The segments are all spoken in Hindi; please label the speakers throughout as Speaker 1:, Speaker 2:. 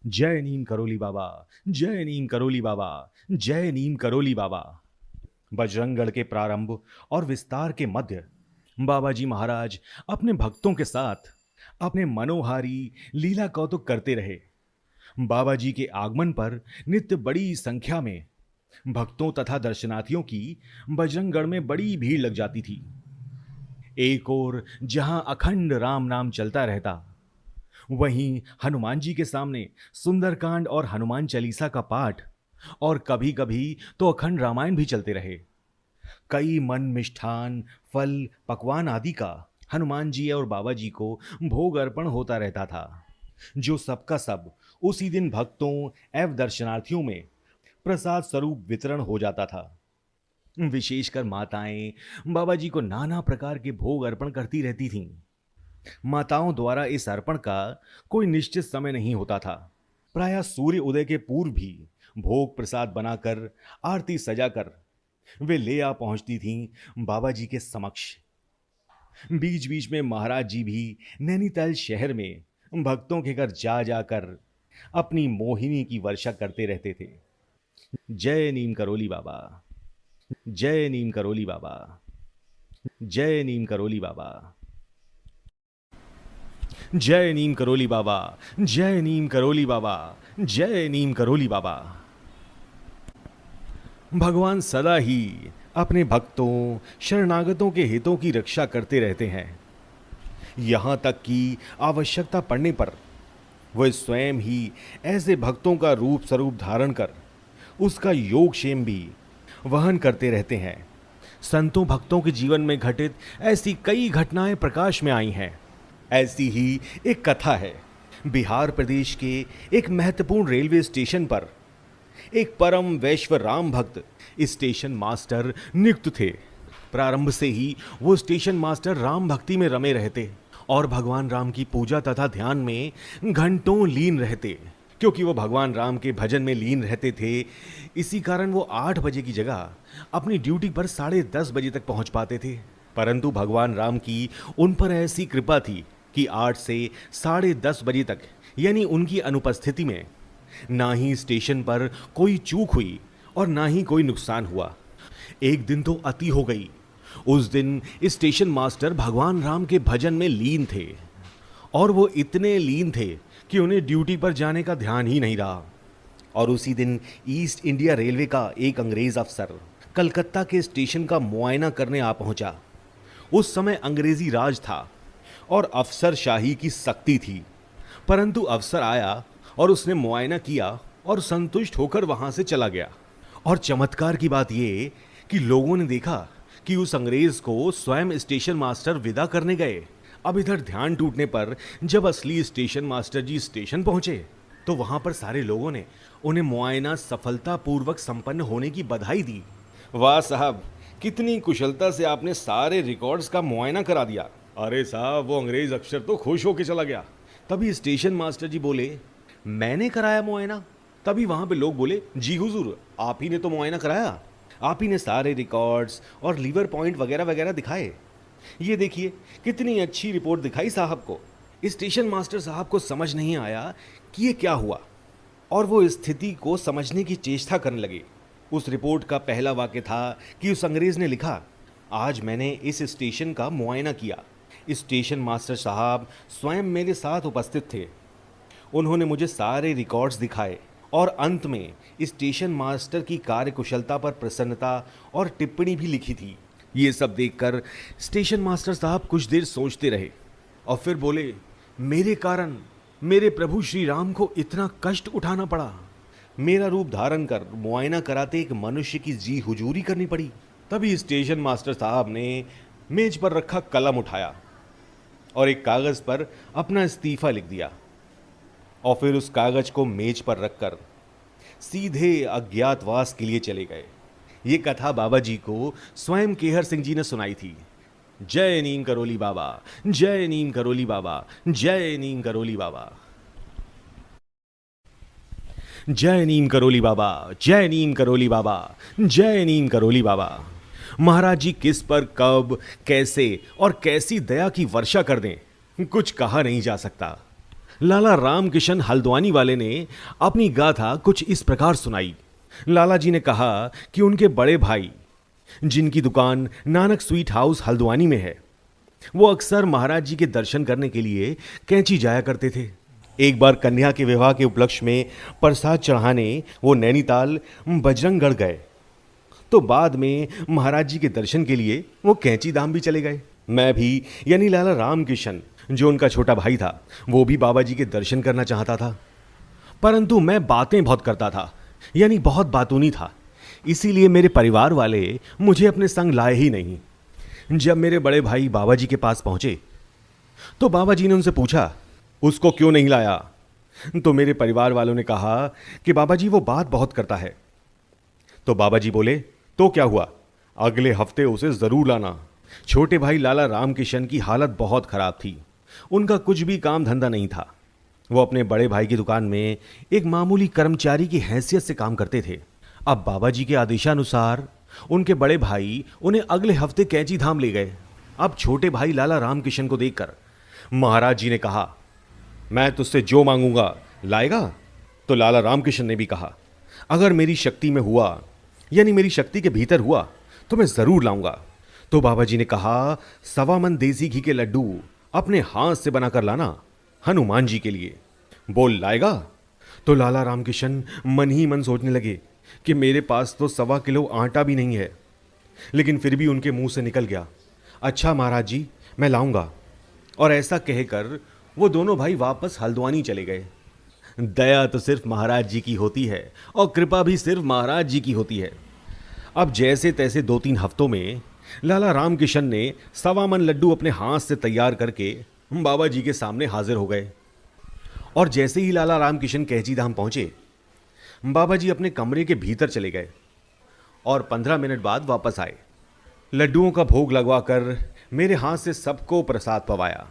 Speaker 1: जय नीम करोली बाबा, जय नीम करोली बाबा, जय नीम करोली बाबा। बजरंगगढ़ के प्रारंभ और विस्तार के मध्य बाबा जी महाराज अपने भक्तों के साथ अपने मनोहारी लीला कौतुक करते रहे। बाबा जी के आगमन पर नित्य बड़ी संख्या में भक्तों तथा दर्शनार्थियों की बजरंगगढ़ में बड़ी भीड़ लग जाती थी। एक ओर जहां अखंड राम नाम चलता रहता, वहीं हनुमान जी के सामने सुंदरकांड और हनुमान चालीसा का पाठ और कभी कभी तो अखंड रामायण भी चलते रहे। कई मन मिष्ठान, फल, पकवान आदि का हनुमान जी और बाबा जी को भोग अर्पण होता रहता था, जो सबका सब उसी दिन भक्तों एवं दर्शनार्थियों में प्रसाद स्वरूप वितरण हो जाता था। विशेषकर माताएं बाबा जी को नाना प्रकार के भोग अर्पण करती रहती थीं। माताओं द्वारा इस अर्पण का कोई निश्चित समय नहीं होता था। प्रायः सूर्य उदय के पूर्व भी भोग प्रसाद बनाकर आरती सजाकर वे ले आ पहुंचती थीं बाबा जी के समक्ष। बीच बीच में महाराज जी भी नैनीताल शहर में भक्तों के घर जा जाकर अपनी मोहिनी की वर्षा करते रहते थे। जय नीम करोली बाबा, जय नीम करोली बाबा, जय नीम करोली बाबा, जय नीम करोली बाबा, जय नीम करोली बाबा, जय नीम करोली बाबा। भगवान सदा ही अपने भक्तों शरणागतों के हितों की रक्षा करते रहते हैं। यहां तक कि आवश्यकता पड़ने पर वह स्वयं ही ऐसे भक्तों का रूप स्वरूप धारण कर उसका योगक्षेम भी वहन करते रहते हैं। संतों भक्तों के जीवन में घटित ऐसी कई घटनाएं प्रकाश में आई हैं। ऐसी ही एक कथा है। बिहार प्रदेश के एक महत्वपूर्ण रेलवे स्टेशन पर एक परम वैश्व राम भक्त स्टेशन मास्टर नियुक्त थे। प्रारंभ से ही वो स्टेशन मास्टर राम भक्ति में रमे रहते और भगवान राम की पूजा तथा ध्यान में घंटों लीन रहते। क्योंकि वो भगवान राम के भजन में लीन रहते थे, इसी कारण वो 8 बजे की जगह अपनी ड्यूटी पर 10:30 बजे तक पहुंच पाते थे। परंतु भगवान राम की उन पर ऐसी कृपा थी कि 8 से 10:30 बजे तक यानी उनकी अनुपस्थिति में ना ही स्टेशन पर कोई चूक हुई और ना ही कोई नुकसान हुआ। एक दिन तो अति हो गई। उस दिन स्टेशन मास्टर भगवान राम के भजन में लीन थे और वो इतने लीन थे कि उन्हें ड्यूटी पर जाने का ध्यान ही नहीं रहा। और उसी दिन ईस्ट इंडिया रेलवे का एक अंग्रेज अफसर कलकत्ता के स्टेशन का मुआयना करने आ पहुंचा। उस समय अंग्रेजी राज था और अफसर शाही की सख्ती थी। परंतु अफसर आया और उसने मुआयना किया और संतुष्ट होकर वहां से चला गया। और चमत्कार की बात यह कि लोगों ने देखा कि उस अंग्रेज को स्वयं स्टेशन मास्टर विदा करने गए। अब इधर ध्यान टूटने पर जब असली स्टेशन मास्टर जी स्टेशन पहुंचे तो वहां पर सारे लोगों ने उन्हें मुआयना सफलतापूर्वक संपन्न होने की बधाई दी। वाह साहब, कितनी कुशलता से आपने सारे रिकॉर्ड्स का मुआयना करा दिया। अरे साहब, वो अंग्रेज अफसर तो खुश होकर चला गया। तभी स्टेशन मास्टर जी बोले, मैंने कराया मुआयना? तभी वहां पे लोग बोले, जी हुजूर, आप ही ने तो मुआयना कराया। आप ही ने सारे रिकॉर्ड्स और लीवर पॉइंट वगैरह वगैरह दिखाए। ये देखिए, कितनी अच्छी रिपोर्ट दिखाई साहब को। स्टेशन मास्टर साहब को समझ नहीं आया कि ये क्या हुआ और वो स्थिति को समझने की चेष्टा करने लगे। उस रिपोर्ट का पहला वाक्य था कि उस अंग्रेज ने लिखा, आज मैंने इस स्टेशन का मुआयना किया। स्टेशन मास्टर साहब स्वयं मेरे साथ उपस्थित थे। उन्होंने मुझे सारे रिकॉर्ड्स दिखाए और अंत में स्टेशन मास्टर की कार्यकुशलता पर प्रसन्नता और टिप्पणी भी लिखी थी। ये सब देखकर स्टेशन मास्टर साहब कुछ देर सोचते रहे और फिर बोले, मेरे कारण मेरे प्रभु श्री राम को इतना कष्ट उठाना पड़ा। मेरा रूप धारण कर मुआयना कराते एक मनुष्य की जी हुजूरी करनी पड़ी। तभी स्टेशन मास्टर साहब ने मेज पर रखा कलम उठाया और एक कागज पर अपना इस्तीफा लिख दिया और फिर उस कागज को मेज पर रखकर सीधे अज्ञातवास के लिए चले गए। ये कथा बाबा जी को स्वयं केहर सिंह जी ने सुनाई थी। जय नीम करोली बाबा, जय नीम करोली बाबा, जय नीम करोली बाबा, जय नीम करोली बाबा, जय नीम करोली बाबा, जय नीम करोली बाबा। महाराज जी किस पर कब कैसे और कैसी दया की वर्षा कर दें, कुछ कहा नहीं जा सकता। लाला रामकिशन हल्द्वानी वाले ने अपनी गाथा कुछ इस प्रकार सुनाई। लाला जी ने कहा कि उनके बड़े भाई, जिनकी दुकान नानक स्वीट हाउस हल्द्वानी में है, वो अक्सर महाराज जी के दर्शन करने के लिए कैंची जाया करते थे। एक बार कन्या के विवाह के उपलक्ष्य में प्रसाद चढ़ाने वो नैनीताल बजरंगगढ़ गए, तो बाद में महाराज जी के दर्शन के लिए वो कैंची धाम भी चले गए। मैं भी, यानी लाला रामकिशन जो उनका छोटा भाई था, वो भी बाबा जी के दर्शन करना चाहता था, परंतु मैं बातें बहुत करता था, यानी बहुत बातूनी था, इसीलिए मेरे परिवार वाले मुझे अपने संग लाए ही नहीं। जब मेरे बड़े भाई बाबा जी के पास पहुंचे तो बाबा जी ने उनसे पूछा, उसको क्यों नहीं लाया? तो मेरे परिवार वालों ने कहा कि बाबा जी वो बात बहुत करता है। तो बाबा जी बोले, तो क्या हुआ, अगले हफ्ते उसे जरूर लाना। छोटे भाई लाला रामकिशन की हालत बहुत खराब थी, उनका कुछ भी काम धंधा नहीं था। वो अपने बड़े भाई की दुकान में एक मामूली कर्मचारी की हैसियत से काम करते थे। अब बाबा जी के आदेशानुसार उनके बड़े भाई उन्हें अगले हफ्ते कैंची धाम ले गए। अब छोटे भाई लाला रामकिशन को देखकर महाराज जी ने कहा, मैं तुझसे जो मांगूंगा लाएगा? तो लाला रामकिशन ने भी कहा, अगर मेरी शक्ति में हुआ, यानी मेरी शक्ति के भीतर हुआ, तो मैं जरूर लाऊंगा। तो बाबा जी ने कहा, 1.25 मन देसी घी के लड्डू अपने हाथ से बनाकर लाना, हनुमान जी के लिए। बोल, लाएगा? तो लाला रामकिशन मन ही मन सोचने लगे कि मेरे पास तो 1.25 किलो आटा भी नहीं है, लेकिन फिर भी उनके मुंह से निकल गया, अच्छा महाराज जी, मैं लाऊंगा। और ऐसा कहकर वो दोनों भाई वापस हल्द्वानी चले गए। दया तो सिर्फ महाराज जी की होती है और कृपा भी सिर्फ महाराज जी की होती है। अब जैसे तैसे 2-3 हफ्तों में लाला रामकिशन ने 1.25 मन लड्डू अपने हाथ से तैयार करके बाबा जी के सामने हाजिर हो गए। और जैसे ही लाला रामकिशन कैंची धाम पहुंचे, बाबा जी अपने कमरे के भीतर चले गए और 15 मिनट बाद वापस आए। लड्डुओं का भोग लगवाकर मेरे हाथ से सबको प्रसाद पवाया।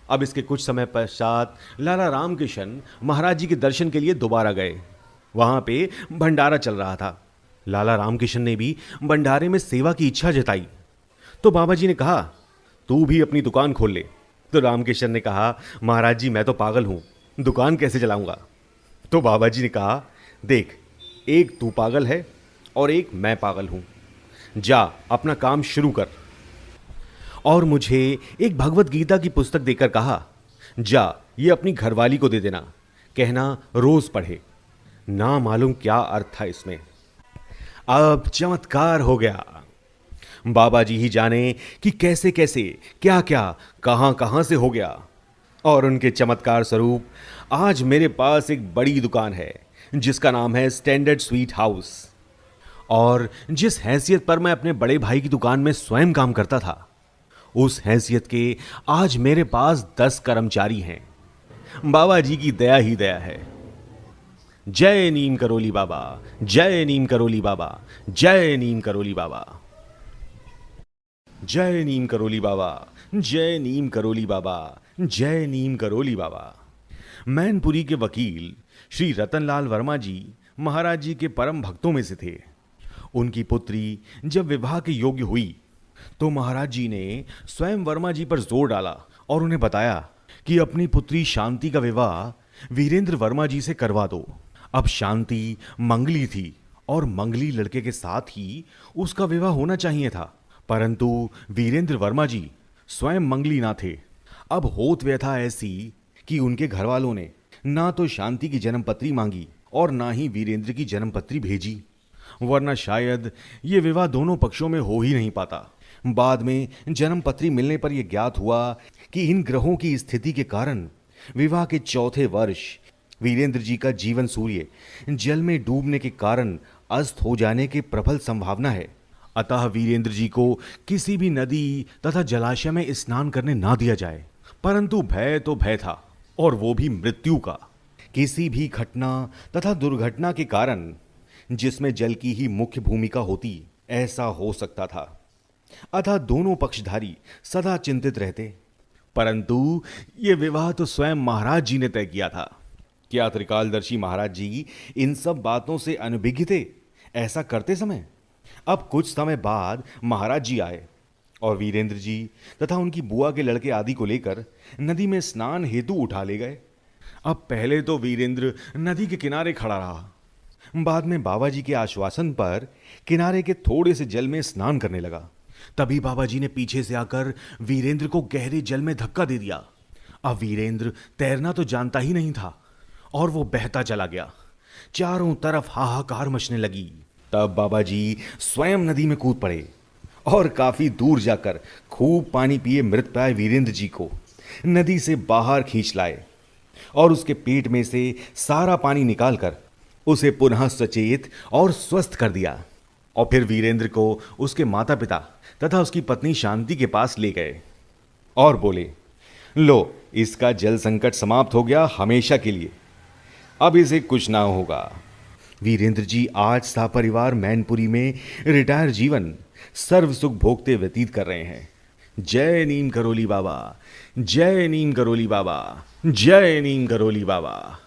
Speaker 1: अब इसके कुछ समय पश्चात लाला रामकिशन महाराज जी के दर्शन के लिए दोबारा गए। वहां पे भंडारा चल रहा था। लाला रामकिशन ने भी भंडारे में सेवा की इच्छा जताई। तो बाबा जी ने कहा, तू भी अपनी दुकान खोल ले। तो रामकिशन ने कहा, महाराज जी, मैं तो पागल हूं, दुकान कैसे चलाऊंगा? तो बाबा जी ने कहा, देख, एक तू पागल है और एक मैं पागल हूं, जा अपना काम शुरू कर। और मुझे एक भगवत गीता की पुस्तक देकर कहा, जा ये अपनी घरवाली को दे देना, कहना रोज पढ़े। ना मालूम क्या अर्थ था इसमें। अब चमत्कार हो गया। बाबा जी ही जाने कि कैसे कैसे, क्या क्या, कहां कहां से हो गया। और उनके चमत्कार स्वरूप आज मेरे पास एक बड़ी दुकान है जिसका नाम है स्टैंडर्ड स्वीट हाउस। और जिस हैसियत पर मैं अपने बड़े भाई की दुकान में स्वयं काम करता था, उस हैसियत के आज मेरे पास 10 कर्मचारी हैं। बाबा जी की दया ही दया है। जय नीम करोली बाबा, जय नीम करोली बाबा, जय नीम करोली बाबा, जय नीम करोली बाबा, जय नीम करोली बाबा, जय नीम करोली बाबा। मैनपुरी के वकील श्री रतनलाल वर्मा जी महाराज जी के परम भक्तों में से थे। उनकी पुत्री जब विवाह के योग्य हुई तो महाराज जी ने स्वयं वर्मा जी पर जोर डाला और उन्हें बताया कि अपनी पुत्री शांति का विवाह वीरेंद्र वर्मा जी से करवा दो। अब शांति मंगली थी और मंगली लड़के के साथ ही उसका विवाह होना चाहिए था, परंतु वीरेंद्र वर्मा जी स्वयं मंगली ना थे। अब होत व्यथा ऐसी कि उनके घर वालों ने ना तो शांति की जन्मपत्री मांगी और ना ही वीरेंद्र की जन्मपत्री भेजी, वरना शायद ये विवाह दोनों पक्षों में हो ही नहीं पाता। बाद में जन्मपत्री मिलने पर यह ज्ञात हुआ कि इन ग्रहों की स्थिति के कारण विवाह के 4थे वर्ष वीरेंद्र जी का जीवन सूर्य जल में डूबने के कारण अस्त हो जाने की प्रबल संभावना है। अतः वीरेंद्र जी को किसी भी नदी तथा जलाशय में स्नान करने ना दिया जाए। परंतु भय तो भय था, और वो भी मृत्यु का। किसी भी घटना तथा दुर्घटना के कारण जिसमें जल की ही मुख्य भूमिका होती, ऐसा हो सकता था। अतः दोनों पक्षधारी सदा चिंतित रहते। परंतु ये विवाह तो स्वयं महाराज जी ने तय किया था। क्या त्रिकालदर्शी महाराज जी इन सब बातों से अनभिज्ञ थे ऐसा करते समय? अब कुछ समय बाद महाराज जी आए और वीरेंद्र जी तथा उनकी बुआ के लड़के आदि को लेकर नदी में स्नान हेतु उठा ले गए। अब पहले तो वीरेंद्र नदी के किनारे खड़ा रहा। बाद में बाबा जी के आश्वासन पर किनारे के थोड़े से जल में स्नान करने लगा। तभी बाबा जी ने पीछे से आकर वीरेंद्र को गहरे जल में धक्का दे दिया। अब वीरेंद्र तैरना तो जानता ही नहीं था और वो बहता चला गया। चारों तरफ हाहाकार मचने लगी। तब बाबा जी स्वयं नदी में कूद पड़े और काफी दूर जाकर खूब पानी पिए मृतप्राय वीरेंद्र जी को नदी से बाहर खींच लाए और उसके पेट में से सारा पानी निकालकर उसे पुनः सचेत और स्वस्थ कर दिया। और फिर वीरेंद्र को उसके माता पिता तथा उसकी पत्नी शांति के पास ले गए और बोले, लो, इसका जल संकट समाप्त हो गया हमेशा के लिए। अब इसे कुछ ना होगा। वीरेंद्र जी आज सपरिवार मैनपुरी में रिटायर जीवन सर्व सुख भोगते व्यतीत कर रहे हैं। जय नीम करोली बाबा, जय नीम करोली बाबा, जय नीम करोली बाबा।